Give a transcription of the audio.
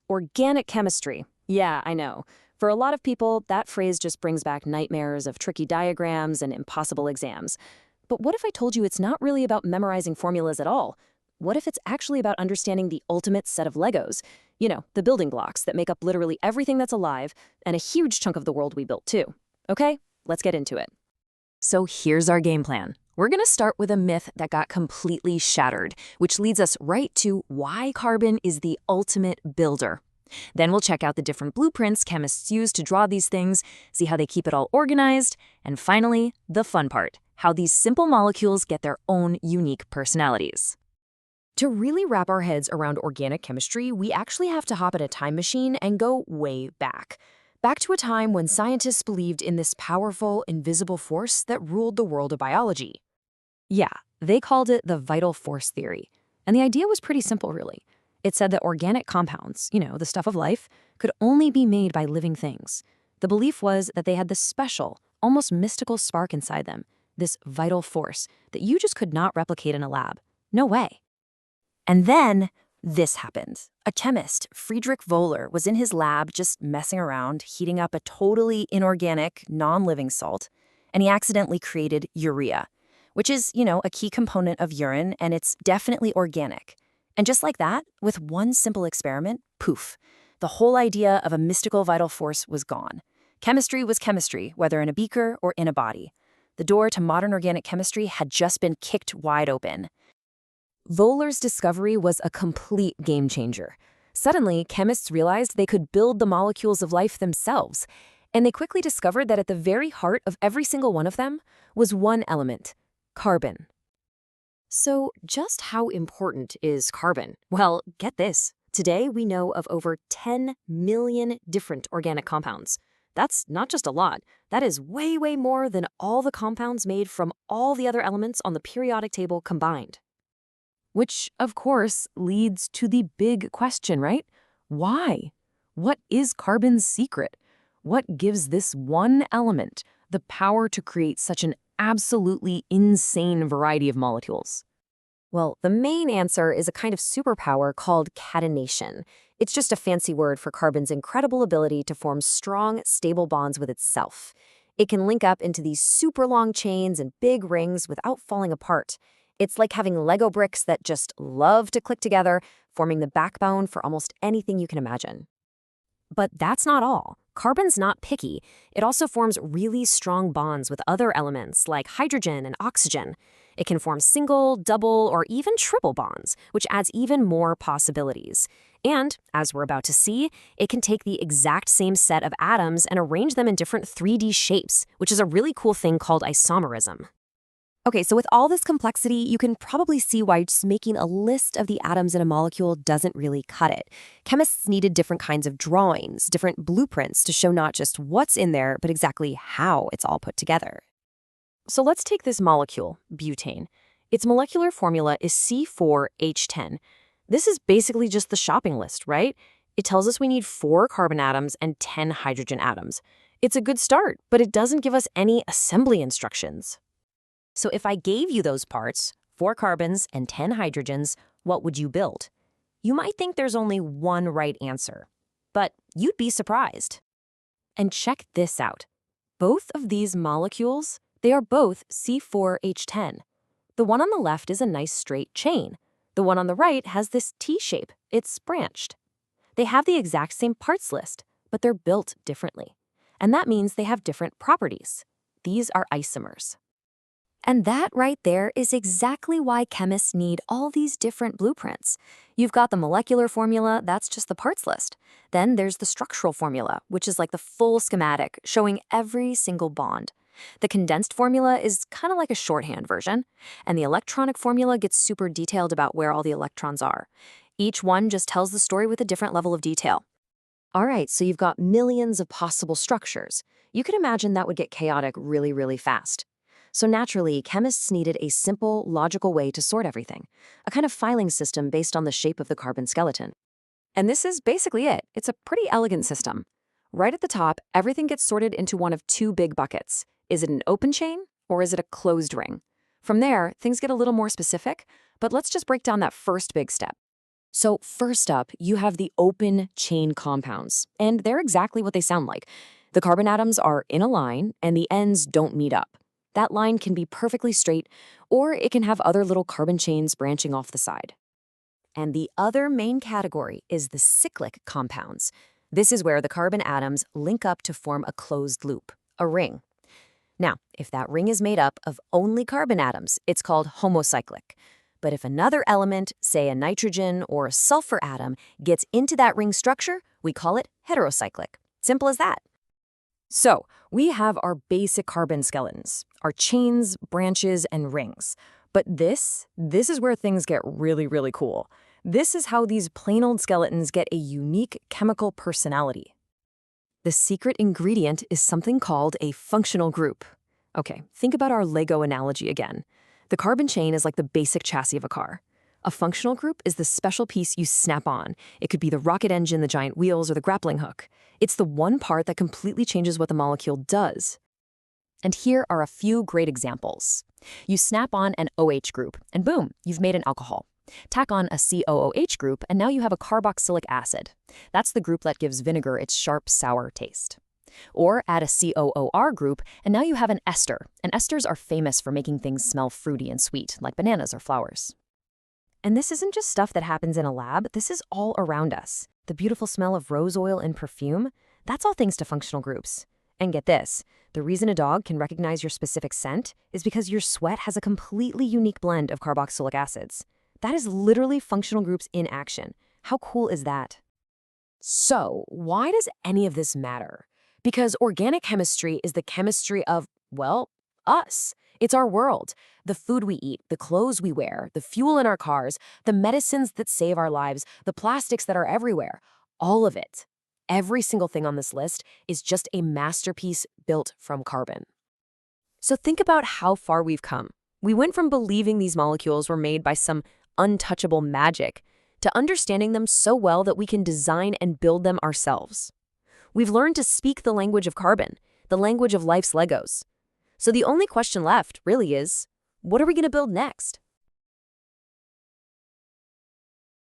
Organic chemistry. Yeah, I know. For a lot of people, that phrase just brings back nightmares of tricky diagrams and impossible exams. But what if I told you it's not really about memorizing formulas at all? What if it's actually about understanding the ultimate set of Legos? You know, the building blocks that make up literally everything that's alive, and a huge chunk of the world we built too. Okay, let's get into it. So here's our game plan. We're going to start with a myth that got completely shattered, which leads us right to why carbon is the ultimate builder. Then we'll check out the different blueprints chemists use to draw these things, see how they keep it all organized, and finally, the fun part, how these simple molecules get their own unique personalities. To really wrap our heads around organic chemistry, we actually have to hop in a time machine and go way back. Back to a time when scientists believed in this powerful, invisible force that ruled the world of biology. Yeah, they called it the vital force theory. And the idea was pretty simple, really. It said that organic compounds, the stuff of life, could only be made by living things. The belief was that they had this special, almost mystical spark inside them, this vital force that you just could not replicate in a lab. No way. And then this happened. A chemist, Friedrich Wöhler, was in his lab just messing around, heating up a totally inorganic, non-living salt, and he accidentally created urea, which is, a key component of urine, and it's definitely organic. And just like that, with one simple experiment, poof, the whole idea of a mystical vital force was gone. Chemistry was chemistry, whether in a beaker or in a body. The door to modern organic chemistry had just been kicked wide open. Wöhler's discovery was a complete game changer. Suddenly, chemists realized they could build the molecules of life themselves, and they quickly discovered that at the very heart of every single one of them was one element: carbon. So just how important is carbon? Well, get this. Today, we know of over 10 million different organic compounds. That's not just a lot. That is way, way more than all the compounds made from all the other elements on the periodic table combined. Which, of course, leads to the big question, right? Why? What is carbon's secret? What gives this one element the power to create such an absolutely insane variety of molecules? Well, the main answer is a kind of superpower called catenation. It's just a fancy word for carbon's incredible ability to form strong, stable bonds with itself. It can link up into these super long chains and big rings without falling apart. It's like having Lego bricks that just love to click together, forming the backbone for almost anything you can imagine. But that's not all. Carbon's not picky. It also forms really strong bonds with other elements like hydrogen and oxygen. It can form single, double, or even triple bonds, which adds even more possibilities. And, as we're about to see, it can take the exact same set of atoms and arrange them in different 3D shapes, which is a really cool thing called isomerism. Okay, so with all this complexity, you can probably see why just making a list of the atoms in a molecule doesn't really cut it. Chemists needed different kinds of drawings, different blueprints to show not just what's in there, but exactly how it's all put together. So let's take this molecule, butane. Its molecular formula is C4H10. This is basically just the shopping list, right? It tells us we need 4 carbon atoms and 10 hydrogen atoms. It's a good start, but it doesn't give us any assembly instructions. So if I gave you those parts, 4 carbons and 10 hydrogens, what would you build? You might think there's only one right answer, but you'd be surprised. And check this out. Both of these molecules, they are both C4H10. The one on the left is a nice straight chain. The one on the right has this T shape. It's branched. They have the exact same parts list, but they're built differently. And that means they have different properties. These are isomers. And that right there is exactly why chemists need all these different blueprints. You've got the molecular formula, that's just the parts list. Then there's the structural formula, which is like the full schematic, showing every single bond. The condensed formula is kind of like a shorthand version, and the electronic formula gets super detailed about where all the electrons are. Each one just tells the story with a different level of detail. All right, so you've got millions of possible structures. You can imagine that would get chaotic really, really fast. So naturally, chemists needed a simple, logical way to sort everything, a kind of filing system based on the shape of the carbon skeleton. And this is basically it. It's a pretty elegant system. Right at the top, everything gets sorted into one of 2 big buckets. Is it an open chain or is it a closed ring? From there, things get a little more specific, but let's just break down that first big step. So first up, you have the open chain compounds, and they're exactly what they sound like. The carbon atoms are in a line, and the ends don't meet up. That line can be perfectly straight, or it can have other little carbon chains branching off the side. And the other main category is the cyclic compounds. This is where the carbon atoms link up to form a closed loop, a ring. Now, if that ring is made up of only carbon atoms, it's called homocyclic. But if another element, say a nitrogen or a sulfur atom, gets into that ring structure, we call it heterocyclic. Simple as that. So, we have our basic carbon skeletons, our chains, branches, and rings. But this is where things get really, really cool. This is how these plain old skeletons get a unique chemical personality. The secret ingredient is something called a functional group. Okay, think about our Lego analogy again. The carbon chain is like the basic chassis of a car. A functional group is the special piece you snap on. It could be the rocket engine, the giant wheels, or the grappling hook. It's the one part that completely changes what the molecule does. And here are a few great examples. You snap on an OH group, and boom, you've made an alcohol. Tack on a COOH group, and now you have a carboxylic acid. That's the group that gives vinegar its sharp, sour taste. Or add a COOR group, and now you have an ester. And esters are famous for making things smell fruity and sweet, like bananas or flowers. And this isn't just stuff that happens in a lab, this is all around us. The beautiful smell of rose oil in perfume, that's all thanks to functional groups. And get this, the reason a dog can recognize your specific scent is because your sweat has a completely unique blend of carboxylic acids. That is literally functional groups in action. How cool is that? So, why does any of this matter? Because organic chemistry is the chemistry of, well, us. It's our world. The food we eat, the clothes we wear, the fuel in our cars, the medicines that save our lives, the plastics that are everywhere. All of it. Every single thing on this list is just a masterpiece built from carbon. So think about how far we've come. We went from believing these molecules were made by some untouchable magic to understanding them so well that we can design and build them ourselves. We've learned to speak the language of carbon, the language of life's Legos. So the only question left, really, is, what are we going to build next?